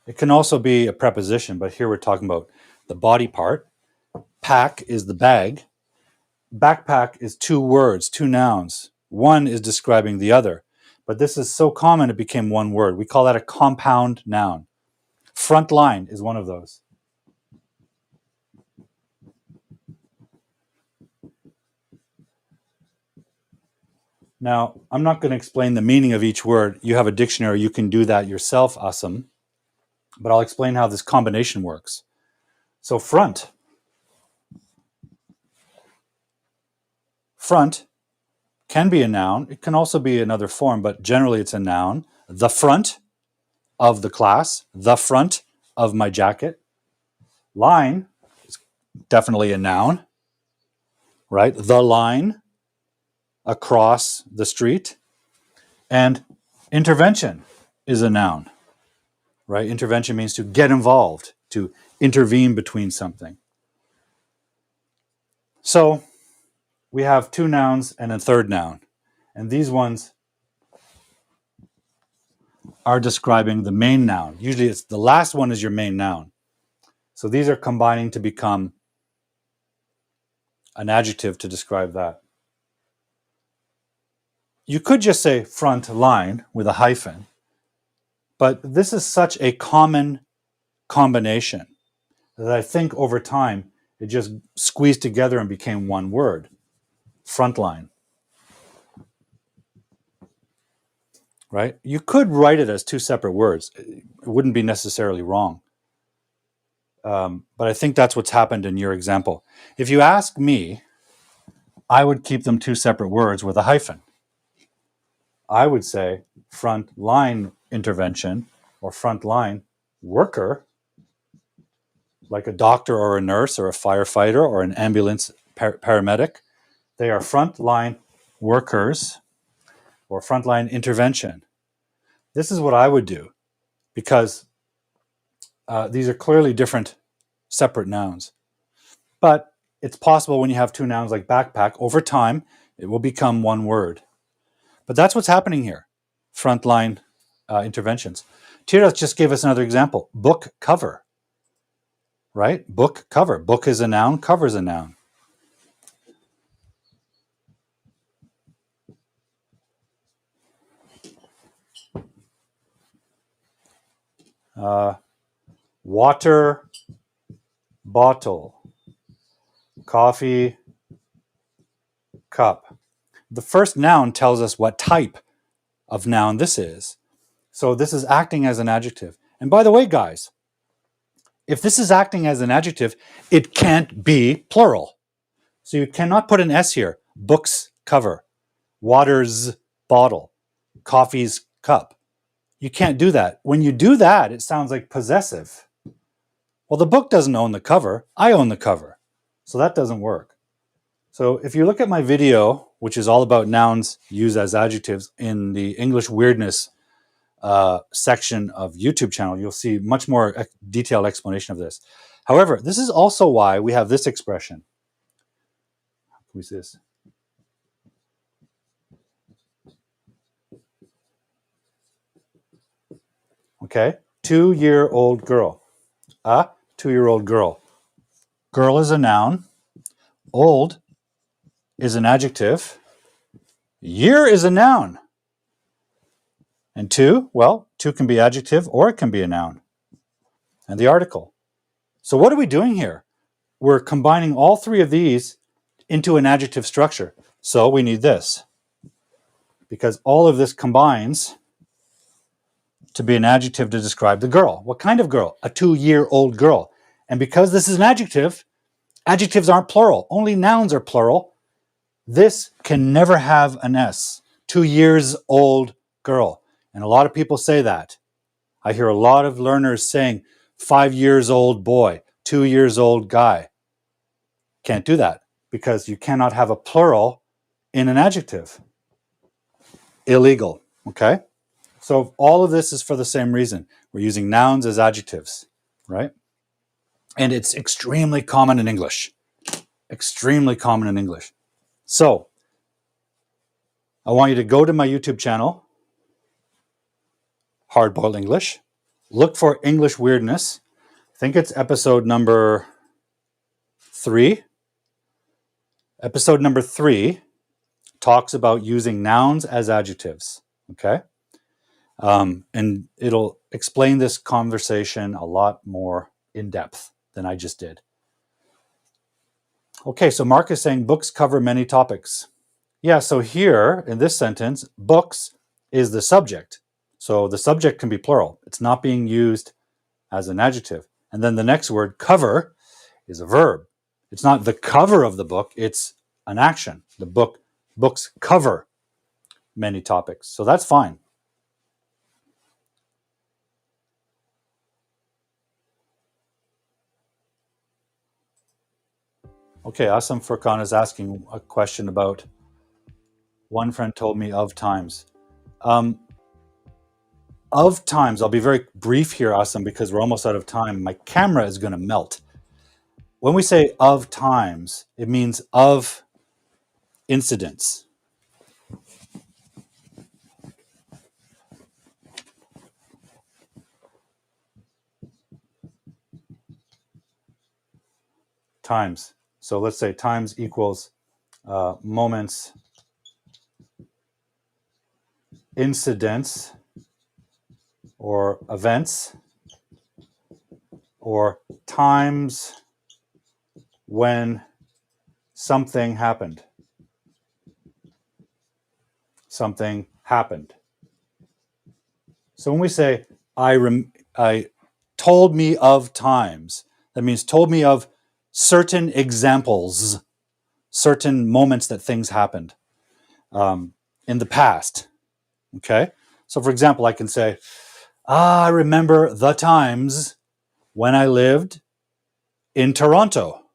It can also be a preposition, but here we're talking about the body part. Pack is the bag. Backpack is two words, two nouns. One is describing the other. But this is so common it became one word. We call that a compound noun. Front line is one of those. Now, I'm not going to explain the meaning of each word. You have a dictionary. You can do that yourself, Asam. But I'll explain how this combination works. So front. Front can be a noun. It can also be another form, but generally it's a noun. The front of the class. The front of my jacket. Line is definitely a noun, right? The line across the street. And intervention is a noun, right? Intervention means to get involved, to intervene between something. So we have two nouns and a third noun. And these ones are describing the main noun. Usually it's the last one is your main noun. So these are combining to become an adjective to describe that. You could just say front line with a hyphen, but this is such a common combination that I think over time it just squeezed together and became one word. Frontline. Right? You could write it as two separate words. It wouldn't be necessarily wrong. But I think that's what's happened in your example. If you ask me, I would keep them two separate words with a hyphen. I would say front line intervention or front line worker, like a doctor or a nurse or a firefighter or an ambulance paramedic. They are frontline workers or frontline intervention. This is what I would do because these are clearly different separate nouns. But it's possible when you have two nouns like backpack, over time, it will become one word. But that's what's happening here. Frontline interventions. Tira just gave us another example. Book cover. Right? Book cover. Book is a noun, cover is a noun. Water bottle. Coffee cup. The first noun tells us what type of noun this is. So this is acting as an adjective. And by the way, guys, if this is acting as an adjective, it can't be plural. So you cannot put an S here. Books cover. Water's bottle. Coffee's cup. You can't do that. When you do that, it sounds like possessive. Well, the book doesn't own the cover. I own the cover. So that doesn't work. So if you look at my video, which is all about nouns used as adjectives in the English weirdness section of YouTube channel, you'll see much more detailed explanation of this. However, this is also why we have this expression. Who's this? Okay, 2-year-old girl. A 2-year-old girl. Girl is a noun. Old is an adjective. Year is a noun. And 2, well, 2 can be adjective or it can be a noun. And the article. So what are we doing here? We're combining all 3 of these into an adjective structure. So we need this. Because all of this combines to be an adjective to describe the girl. What kind of girl? A 2-year-old girl. And because this is an adjective, adjectives aren't plural. Only nouns are plural. This can never have an S. 2 years old girl. And a lot of people say that. I hear a lot of learners saying 5 years old boy, 2 years old guy. Can't do that because you cannot have a plural in an adjective. Illegal, okay? So all of this is for the same reason. We're using nouns as adjectives, right? And it's extremely common in English. Extremely common in English. So I want you to go to my YouTube channel, Hardboiled English. Look for English weirdness. I think it's episode number 3. Episode number 3 talks about using nouns as adjectives, okay? And it'll explain this conversation a lot more in depth than I just did. Okay, so Mark is saying books cover many topics. Yeah, so here in this sentence, books is the subject. So the subject can be plural. It's not being used as an adjective. And then the next word, cover, is a verb. It's not the cover of the book, it's an action. The books cover many topics. So that's fine. Okay, Asam Furkan is asking a question about one friend told me of times. Of times, I'll be very brief here, Asam, because we're almost out of time. My camera is going to melt. When we say of times, it means of incidents. Times. So let's say times equals moments, incidents, or events, or times when something happened. Something happened. So when we say I told me of times, that means told me of certain examples, certain moments that things happened in the past. Okay? So for example, I can say, I remember the times when I lived in Toronto.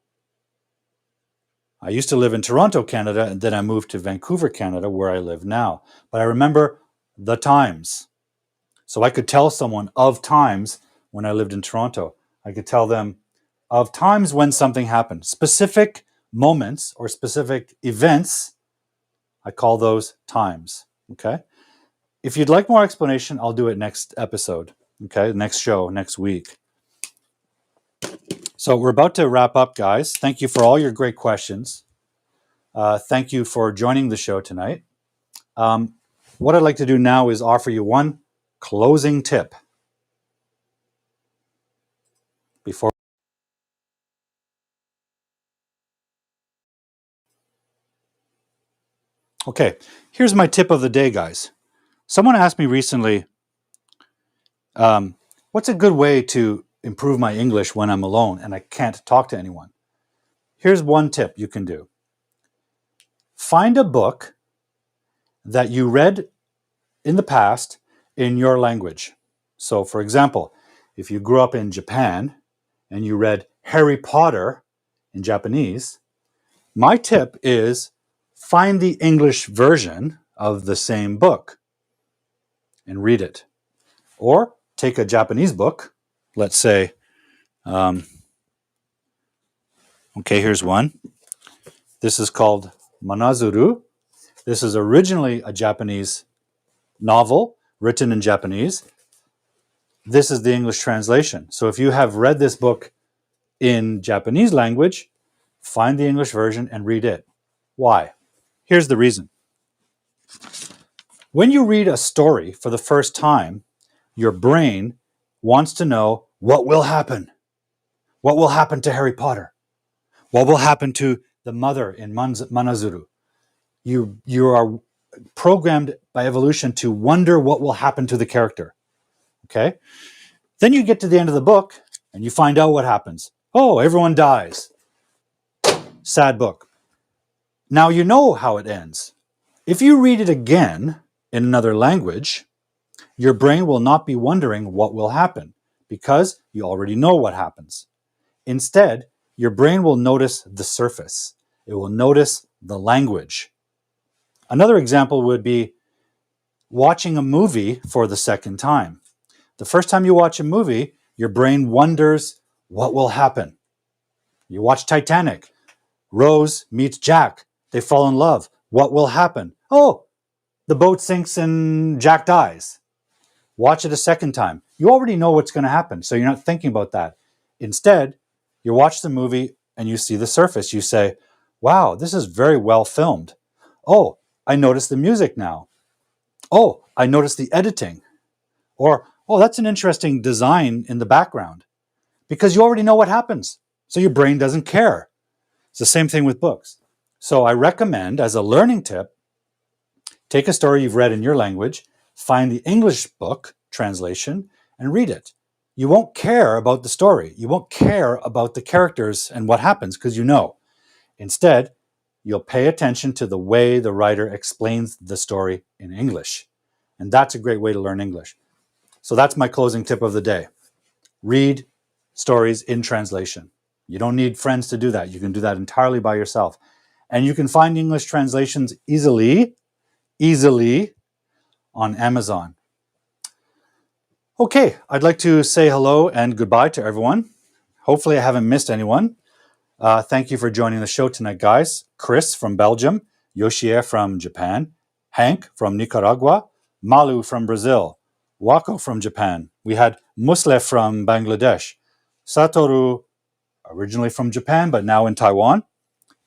I used to live in Toronto, Canada, and then I moved to Vancouver, Canada, where I live now. But I remember the times. So I could tell someone of times when I lived in Toronto. I could tell them of times when something happened. Specific moments or specific events, I call those times. Okay? If you'd like more explanation, I'll do it next episode. Okay? Next show, next week. So we're about to wrap up, guys. Thank you for all your great questions. Thank you for joining the show tonight. What I'd like to do now is offer you one closing tip before. Okay, here's my tip of the day, guys. Someone asked me recently, what's a good way to improve my English when I'm alone and I can't talk to anyone? Here's one tip you can do. Find a book that you read in the past in your language. So, for example, if you grew up in Japan and you read Harry Potter in Japanese, my tip is find the English version of the same book and read it. Or take a Japanese book, let's say, okay, here's one. This is called Manazuru. This is originally a Japanese novel written in Japanese. This is the English translation. So if you have read this book in Japanese language, find the English version and read it. Why? Here's the reason. When you read a story for the first time, your brain wants to know what will happen. What will happen to Harry Potter? What will happen to the mother in Manazuru? You are programmed by evolution to wonder what will happen to the character. Okay? Then you get to the end of the book and you find out what happens. Oh, everyone dies. Sad book. Now you know how it ends. If you read it again in another language, your brain will not be wondering what will happen because you already know what happens. Instead, your brain will notice the surface. It will notice the language. Another example would be watching a movie for the second time. The first time you watch a movie, your brain wonders what will happen. You watch Titanic. Rose meets Jack. They fall in love. What will happen? Oh, the boat sinks and Jack dies. Watch it a second time. You already know what's going to happen, so you're not thinking about that. Instead, you watch the movie and you see the surface. You say, wow, this is very well filmed. Oh, I notice the music now. Oh, I notice the editing. Or, oh, that's an interesting design in the background. Because you already know what happens. So your brain doesn't care. It's the same thing with books. So I recommend, as a learning tip, take a story you've read in your language, find the English book translation, and read it. You won't care about the story. You won't care about the characters and what happens because you know. Instead, you'll pay attention to the way the writer explains the story in English. And that's a great way to learn English. So that's my closing tip of the day. Read stories in translation. You don't need friends to do that. You can do that entirely by yourself. And you can find English translations easily on Amazon. Okay, I'd like to say hello and goodbye to everyone. Hopefully I haven't missed anyone. Thank you for joining the show tonight, guys. Chris from Belgium, Yoshie from Japan, Hank from Nicaragua, Malu from Brazil, Wako from Japan. We had Musle from Bangladesh, Satoru, originally from Japan but now in Taiwan,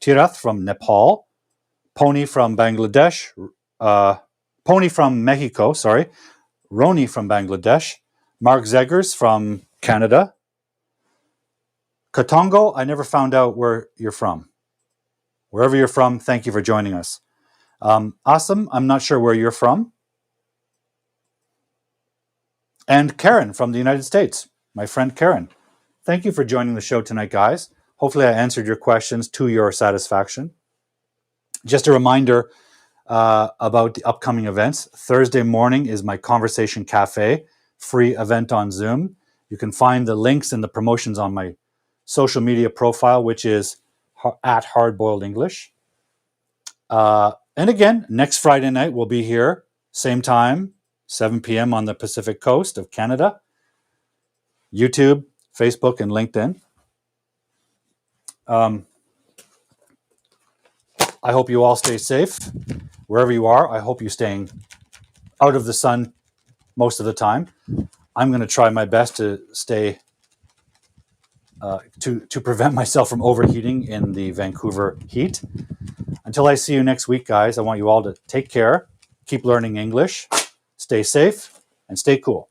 Tirath from Nepal, Pony from Bangladesh, Pony from Mexico, Roni from Bangladesh, Mark Zeggers from Canada, Katongo, I never found out where you're from. Wherever you're from, thank you for joining us. Awesome, I'm not sure where you're from. And Karen from the United States, my friend Karen. Thank you for joining the show tonight, guys. Hopefully I answered your questions to your satisfaction. Just a reminder about the upcoming events. Thursday morning is my Conversation Cafe, free event on Zoom. You can find the links and the promotions on my social media profile, which is at Hardboiled English. And again, next Friday night we'll be here, same time, 7 p.m. on the Pacific Coast of Canada. YouTube, Facebook, and LinkedIn. I hope you all stay safe. Wherever you are, I hope you're staying out of the sun most of the time. I'm going to try my best to stay, to prevent myself from overheating in the Vancouver heat. Until I see you next week, guys, I want you all to take care, keep learning English, stay safe, and stay cool.